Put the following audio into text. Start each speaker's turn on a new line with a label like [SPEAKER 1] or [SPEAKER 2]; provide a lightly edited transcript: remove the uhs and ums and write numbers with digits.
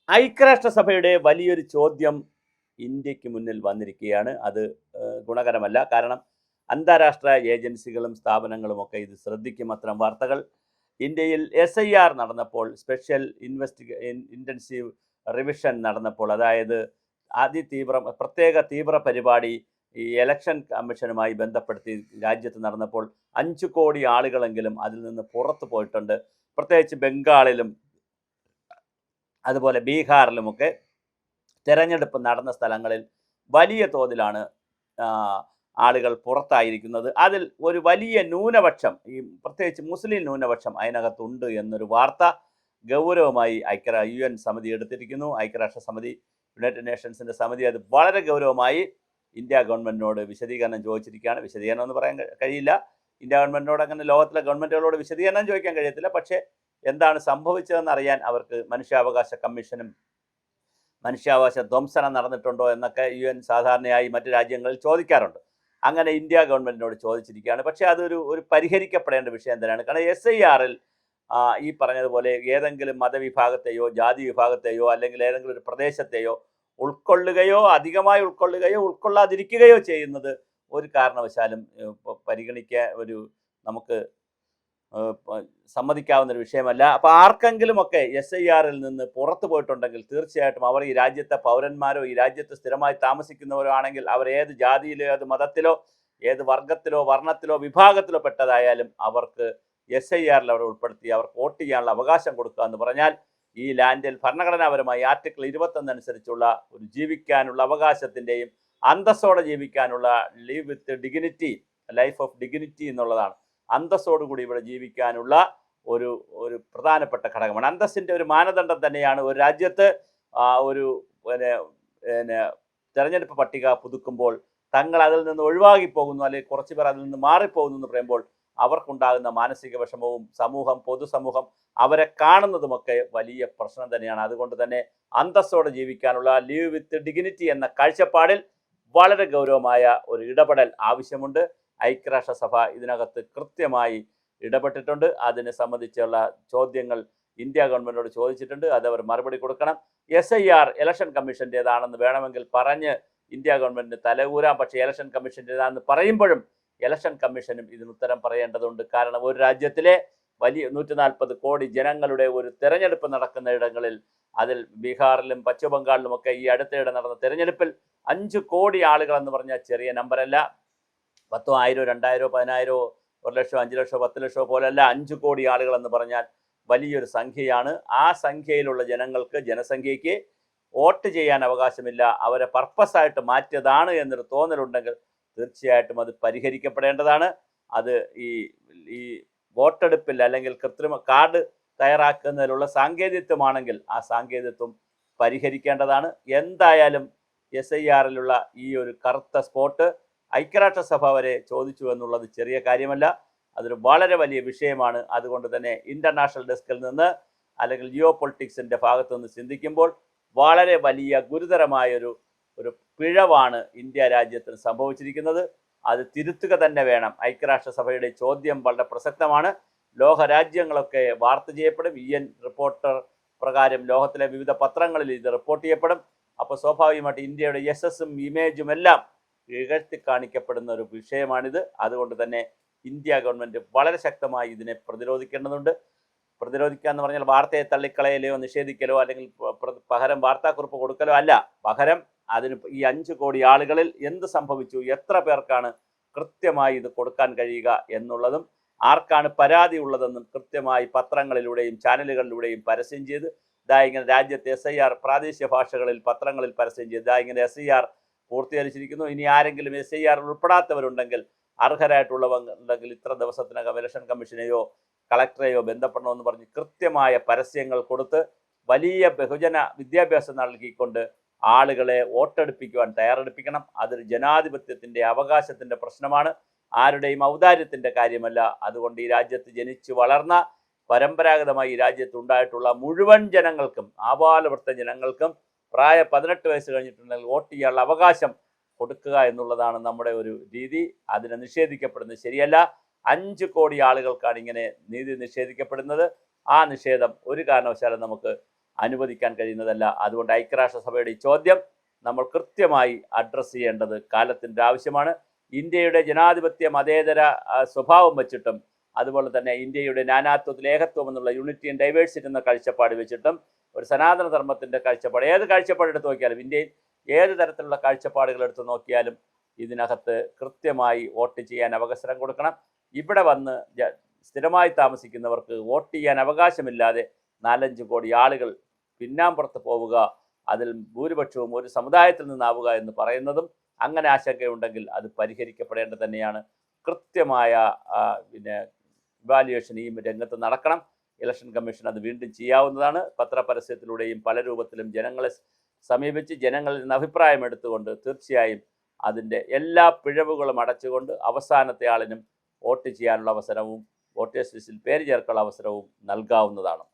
[SPEAKER 1] ഐക്യരാഷ്ട്രസഭയുടെ വലിയൊരു ചോദ്യം ഇന്ത്യക്ക് മുന്നിൽ വന്നിരിക്കുകയാണ്. അത് ഗുണകരമല്ല. കാരണം അന്താരാഷ്ട്ര ഏജൻസികളും സ്ഥാപനങ്ങളുമൊക്കെ ഇത് ശ്രദ്ധിക്കും. അത്തരം വാർത്തകൾ ഇന്ത്യയിൽ SIR നടന്നപ്പോൾ, സ്പെഷ്യൽ ഇൻറ്റൻസീവ് റിവിഷൻ നടന്നപ്പോൾ, അതായത് പ്രത്യേക തീവ്ര പരിപാടി ഈ ഇലക്ഷൻ കമ്മീഷനുമായി ബന്ധപ്പെടുത്തി രാജ്യത്ത് നടന്നപ്പോൾ 5 കോടി ആളുകളെങ്കിലും അതിൽ നിന്ന് പുറത്തു പോയിട്ടുണ്ട്. പ്രത്യേകിച്ച് ബംഗാളിലും അതുപോലെ ബീഹാറിലുമൊക്കെ തെരഞ്ഞെടുപ്പ് നടന്ന സ്ഥലങ്ങളിൽ വലിയ തോതിലാണ് ആളുകൾ പുറത്തായിരിക്കുന്നത്. അതിൽ ഒരു വലിയ ന്യൂനപക്ഷം, ഈ പ്രത്യേകിച്ച് മുസ്ലിം ന്യൂനപക്ഷം അതിനകത്തുണ്ട് എന്നൊരു വാർത്ത ഗൗരവമായി UN സമിതി എടുത്തിരിക്കുന്നു. ഐക്യരാഷ്ട്ര സമിതി, യുണൈറ്റഡ് നേഷൻസിൻ്റെ സമിതി അത് വളരെ ഗൗരവമായി ഇന്ത്യ ഗവൺമെൻറ്റിനോട് വിശദീകരണം ചോദിച്ചിരിക്കുകയാണ്. വിശദീകരണം എന്ന് പറയാൻ കഴിയില്ല. ഇന്ത്യ ഗവൺമെൻറ്റിനോട് അങ്ങനെ ലോകത്തിലെ ഗവൺമെൻറ്റുകളോട് വിശദീകരണം ചോദിക്കാൻ കഴിയത്തില്ല. പക്ഷേ എന്താണ് സംഭവിച്ചതെന്ന് അറിയാൻ അവർക്ക് മനുഷ്യാവകാശ കമ്മീഷനും മനുഷ്യാവകാശ ധ്വംസനം നടന്നിട്ടുണ്ടോ എന്നൊക്കെ UN സാധാരണയായി മറ്റ് രാജ്യങ്ങളിൽ ചോദിക്കാറുണ്ട്. അങ്ങനെ ഇന്ത്യ ഗവൺമെൻറ്റിനോട് ചോദിച്ചിരിക്കുകയാണ്. പക്ഷേ അതൊരു പരിഹരിക്കപ്പെടേണ്ട വിഷയം തന്നെയാണ്. കാരണം SIR-ൽ ഈ പറഞ്ഞതുപോലെ ഏതെങ്കിലും മതവിഭാഗത്തെയോ ജാതി വിഭാഗത്തെയോ അല്ലെങ്കിൽ ഏതെങ്കിലും ഒരു പ്രദേശത്തെയോ ഉൾക്കൊള്ളുകയോ അധികമായി ഉൾക്കൊള്ളുകയോ ഉൾക്കൊള്ളാതിരിക്കുകയോ ചെയ്യുന്നത് ഒരു കാരണവശാലും നമുക്ക് സമ്മതിക്കാവുന്നൊരു വിഷയമല്ല. അപ്പോൾ ആർക്കെങ്കിലുമൊക്കെ SIR-ൽ നിന്ന് പുറത്തു പോയിട്ടുണ്ടെങ്കിൽ തീർച്ചയായിട്ടും അവർ ഈ രാജ്യത്തെ പൗരന്മാരോ ഈ രാജ്യത്ത് സ്ഥിരമായി താമസിക്കുന്നവരോ ആണെങ്കിൽ അവർ ഏത് ജാതിയിലോ ഏത് മതത്തിലോ ഏത് വർഗത്തിലോ വർണ്ണത്തിലോ വിഭാഗത്തിലോ പെട്ടതായാലും അവർക്ക് SIR-ൽ അവരെ ഉൾപ്പെടുത്തി അവർക്ക് വോട്ട് ചെയ്യാനുള്ള അവകാശം കൊടുക്കുക എന്ന് പറഞ്ഞാൽ ഈ ലാൻഡിൽ ഭരണഘടനാപരമായി ആർട്ടിക്കിൾ 21 അനുസരിച്ചുള്ള ഒരു ജീവിക്കാനുള്ള അവകാശത്തിൻ്റെയും അന്തസ്സോടെ ജീവിക്കാനുള്ള ലൈഫ് ഓഫ് ഡിഗ്നിറ്റി എന്നുള്ളതാണ്. അന്തസ്സോടുകൂടി ഇവിടെ ജീവിക്കാനുള്ള ഒരു പ്രധാനപ്പെട്ട ഘടകമാണ്. അന്തസ്സിൻ്റെ ഒരു മാനദണ്ഡം തന്നെയാണ് ഒരു രാജ്യത്ത് ഒരു തെരഞ്ഞെടുപ്പ് പട്ടിക പുതുക്കുമ്പോൾ തങ്ങൾ അതിൽ നിന്ന് ഒഴിവാക്കി പോകുന്നു അല്ലെങ്കിൽ കുറച്ച് പേർ അതിൽ നിന്ന് മാറിപ്പോകുന്നു എന്ന് പറയുമ്പോൾ അവർക്കുണ്ടാകുന്ന മാനസിക വിഷമവും പൊതുസമൂഹം അവരെ കാണുന്നതുമൊക്കെ വലിയ പ്രശ്നം തന്നെയാണ്. അതുകൊണ്ട് തന്നെ അന്തസ്സോടെ ജീവിക്കാനുള്ള ലീവ് വിത്ത് ഡിഗ്നിറ്റി എന്ന കാഴ്ചപ്പാടിൽ വളരെ ഗൗരവമായ ഒരു ഇടപെടൽ ആവശ്യമുണ്ട്. ഐക്യരാഷ്ട്രസഭ ഇതിനകത്ത് കൃത്യമായി ഇടപെട്ടിട്ടുണ്ട്. അതിനെ സംബന്ധിച്ചുള്ള ചോദ്യങ്ങൾ ഇന്ത്യ ഗവൺമെൻറ്റിനോട് ചോദിച്ചിട്ടുണ്ട്. അതവർ മറുപടി കൊടുക്കണം. SIR ഇലക്ഷൻ കമ്മീഷൻ്റേതാണെന്ന് വേണമെങ്കിൽ പറഞ്ഞ് ഇന്ത്യ ഗവൺമെൻറ്റിന് തലകൂരാം. പക്ഷേ ഇലക്ഷൻ കമ്മീഷൻ്റേതാണെന്ന് പറയുമ്പോഴും ഇലക്ഷൻ കമ്മീഷനും ഇതിന് ഉത്തരം പറയേണ്ടതുണ്ട്. കാരണം ഒരു രാജ്യത്തിലെ വലിയ 140 കോടി ജനങ്ങളുടെ ഒരു തെരഞ്ഞെടുപ്പ് നടക്കുന്ന ഇടങ്ങളിൽ, അതിൽ ബീഹാറിലും പശ്ചിമ ബംഗാളിലുമൊക്കെ ഈ അടുത്തിടെ നടന്ന തെരഞ്ഞെടുപ്പിൽ 5 കോടി ആളുകൾ എന്ന് പറഞ്ഞാൽ ചെറിയ നമ്പറല്ല. 10,000, 2,000, 10,000, 1 ലക്ഷം, 5 ലക്ഷം, 10 ലക്ഷം പോലല്ല. 5 കോടി ആളുകൾ എന്ന് പറഞ്ഞാൽ വലിയൊരു സംഖ്യയാണ്. ആ സംഖ്യയിലുള്ള ജനസംഖ്യയ്ക്ക് വോട്ട് ചെയ്യാൻ അവകാശമില്ല. അവരെ പർപ്പസായിട്ട് മാറ്റിയതാണ് എന്നൊരു തോന്നലുണ്ടെങ്കിൽ തീർച്ചയായിട്ടും അത് പരിഹരിക്കപ്പെടേണ്ടതാണ്. അത് ഈ വോട്ടെടുപ്പിൽ അല്ലെങ്കിൽ കൃത്രിമ കാർഡ് തയ്യാറാക്കുന്നതിലുള്ള സാങ്കേതികത്വമാണെങ്കിൽ ആ സാങ്കേതികത്വം പരിഹരിക്കേണ്ടതാണ്. എന്തായാലും SIR-ലുള്ള ഈ ഒരു കറുത്ത സ്പോട്ട് ഐക്യരാഷ്ട്രസഭ വരെ ചോദിച്ചു എന്നുള്ളത് ചെറിയ കാര്യമല്ല. അതൊരു വളരെ വലിയ വിഷയമാണ്. അതുകൊണ്ട് തന്നെ ഇൻ്റർനാഷണൽ ഡെസ്കിൽ നിന്ന് അല്ലെങ്കിൽ ജിയോ പൊളിറ്റിക്സിൻ്റെ ഭാഗത്തു നിന്ന് ചിന്തിക്കുമ്പോൾ വളരെ വലിയ ഗുരുതരമായൊരു പിഴവാണ് ഇന്ത്യ രാജ്യത്തിന് സംഭവിച്ചിരിക്കുന്നത്. അത് തിരുത്തുക തന്നെ വേണം. ഐക്യരാഷ്ട്രസഭയുടെ ചോദ്യം വളരെ പ്രസക്തമാണ്. ലോകരാജ്യങ്ങളൊക്കെ വാർത്ത ചെയ്യപ്പെടും. UN റിപ്പോർട്ടർ പ്രകാരം ലോകത്തിലെ വിവിധ പത്രങ്ങളിൽ ഇത് റിപ്പോർട്ട് ചെയ്യപ്പെടും. അപ്പോൾ സ്വാഭാവികമായിട്ട് ഇന്ത്യയുടെ യശസ്സും ഇമേജും എല്ലാം ഇകഴ്ത്തി കാണിക്കപ്പെടുന്ന ഒരു വിഷയമാണിത്. അതുകൊണ്ട് തന്നെ ഇന്ത്യ ഗവൺമെൻറ് വളരെ ശക്തമായി ഇതിനെ പ്രതിരോധിക്കേണ്ടതുണ്ട്. പ്രതിരോധിക്കുക എന്ന് പറഞ്ഞാൽ വാർത്തയെ തള്ളിക്കളയലോ നിഷേധിക്കലോ അല്ലെങ്കിൽ പകരം വാർത്താക്കുറിപ്പ് കൊടുക്കലോ അല്ല. പകരം അതിന് ഈ 5 കോടി ആളുകളിൽ എന്ത് സംഭവിച്ചു, എത്ര പേർക്കാണ് കൃത്യമായി ഇത് കൊടുക്കാൻ കഴിയുക എന്നുള്ളതും ആർക്കാണ് പരാതി ഉള്ളതെന്നും കൃത്യമായി പത്രങ്ങളിലൂടെയും ചാനലുകളിലൂടെയും പരസ്യം ചെയ്ത് ഇങ്ങനെ രാജ്യത്തെ SIR പ്രാദേശിക ഭാഷകളിൽ പത്രങ്ങളിൽ പരസ്യം ചെയ്ത് ഇങ്ങനെ SIR പൂർത്തീകരിച്ചിരിക്കുന്നു. ഇനി ആരെങ്കിലും SIR ഉൾപ്പെടാത്തവരുണ്ടെങ്കിൽ അർഹരായിട്ടുള്ളവരുണ്ടെങ്കിൽ ഇത്ര ദിവസത്തിനകം ഇലക്ഷൻ കമ്മീഷനെയോ കളക്ടറെയോ ബന്ധപ്പെടണമെന്ന് പറഞ്ഞ് കൃത്യമായ പരസ്യങ്ങൾ കൊടുത്ത് വലിയ ബഹുജന വിദ്യാഭ്യാസം നൽകിക്കൊണ്ട് ആളുകളെ വോട്ടെടുപ്പിക്കുവാൻ തയ്യാറെടുപ്പിക്കണം. അതൊരു ജനാധിപത്യത്തിൻ്റെ അവകാശത്തിൻ്റെ പ്രശ്നമാണ്, ആരുടെയും ഔദാര്യത്തിൻ്റെ കാര്യമല്ല. അതുകൊണ്ട് ഈ രാജ്യത്ത് ജനിച്ചു വളർന്ന പരമ്പരാഗതമായി ഈ രാജ്യത്ത് ഉണ്ടായിട്ടുള്ള മുഴുവൻ ജനങ്ങൾക്കും ആബാലവൃദ്ധ ജനങ്ങൾക്കും 18 വയസ്സ് കഴിഞ്ഞിട്ടുണ്ടെങ്കിൽ വോട്ട് ചെയ്യാനുള്ള അവകാശം കൊടുക്കുക എന്നുള്ളതാണ് നമ്മുടെ ഒരു രീതി. അതിനെ നിഷേധിക്കപ്പെടുന്നത് ശരിയല്ല. 5 കോടി ആളുകൾക്കാണ് ഇങ്ങനെ നീതി നിഷേധിക്കപ്പെടുന്നത്. ആ നിഷേധം ഒരു കാരണവശാലും നമുക്ക് അനുവദിക്കാൻ കഴിയുന്നതല്ല. അതുകൊണ്ട് ഐക്യരാഷ്ട്രസഭയുടെ ഈ ചോദ്യം നമ്മൾ കൃത്യമായി അഡ്രസ്സ് ചെയ്യേണ്ടത് കാലത്തിൻ്റെ ആവശ്യമാണ്. ഇന്ത്യയുടെ ജനാധിപത്യ മതേതര സ്വഭാവം വെച്ചിട്ടും അതുപോലെ തന്നെ ഇന്ത്യയുടെ നാനാത്വത്തിൽ ഏകത്വം എന്നുള്ള യൂണിറ്റി ആൻഡ് ഡൈവേഴ്സിറ്റി എന്ന കാഴ്ചപ്പാട് വെച്ചിട്ടും ഒരു സനാതന ധർമ്മത്തിൻ്റെ കാഴ്ചപ്പാട്, ഏത് കാഴ്ചപ്പാട് എടുത്ത് നോക്കിയാലും, ഇന്ത്യയിൽ ഏത് തരത്തിലുള്ള കാഴ്ചപ്പാടുകൾ എടുത്ത് നോക്കിയാലും ഇതിനകത്ത് കൃത്യമായി വോട്ട് ചെയ്യാൻ അവസരം കൊടുക്കണം. ഇവിടെ വന്ന് സ്ഥിരമായി താമസിക്കുന്നവർക്ക് വോട്ട് ചെയ്യാൻ അവകാശമില്ലാതെ 4-5 കോടി ആളുകൾ പിന്നാമ്പുറത്ത് പോവുക, അതിൽ ഭൂരിപക്ഷവും ഒരു സമുദായത്തിൽ നിന്നാവുക എന്ന് പറയുന്നതും അങ്ങനെ ആശങ്കയുണ്ടെങ്കിൽ അത് പരിഹരിക്കപ്പെടേണ്ടത് തന്നെയാണ്. കൃത്യമായ ഇവാലുവേഷൻ ഈ രംഗത്ത് നടക്കണം. ഇലക്ഷൻ കമ്മീഷൻ അത് വീണ്ടും ചെയ്യാവുന്നതാണ്. പത്രപരസ്യത്തിലൂടെയും പല രൂപത്തിലും ജനങ്ങളെ സമീപിച്ച് ജനങ്ങളിൽ നിന്ന് അഭിപ്രായം എടുത്തുകൊണ്ട് തീർച്ചയായും അതിൻ്റെ എല്ലാ പിഴവുകളും അടച്ചുകൊണ്ട് അവസാനത്തെ ആളിനും വോട്ട് ചെയ്യാനുള്ള അവസരവും വോട്ടേഴ്സ് ലിസ്റ്റിൽ പേര് ചേർക്കാനുള്ള അവസരവും നൽകാവുന്നതാണ്.